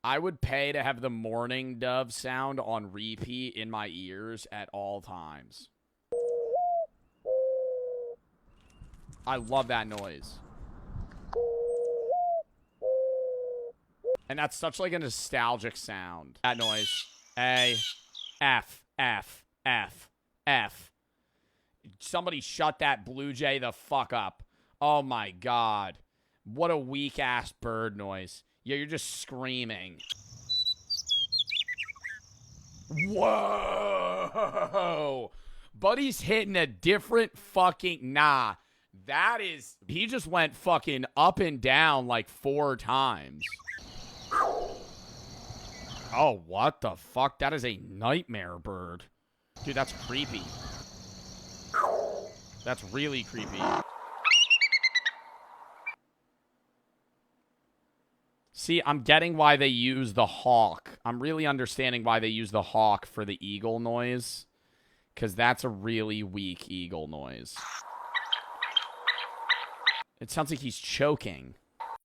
I would pay to have the mourning dove sound on repeat in my ears at all times. I love that noise. And that's such like a nostalgic sound. That noise. A, F, F, F, F. Somebody shut that blue jay the fuck up. Oh my god. What a weak ass bird noise. Yeah, you're just screaming. Whoa. Buddy's hitting a different fucking... Nah. That is... He just went fucking up and down like 4 times. Oh, what the fuck? That is a nightmare bird. Dude, that's creepy. That's really creepy. See, I'm getting why they use the hawk. I'm really understanding why they use the hawk for the eagle noise. Because that's a really weak eagle noise. It sounds like he's choking.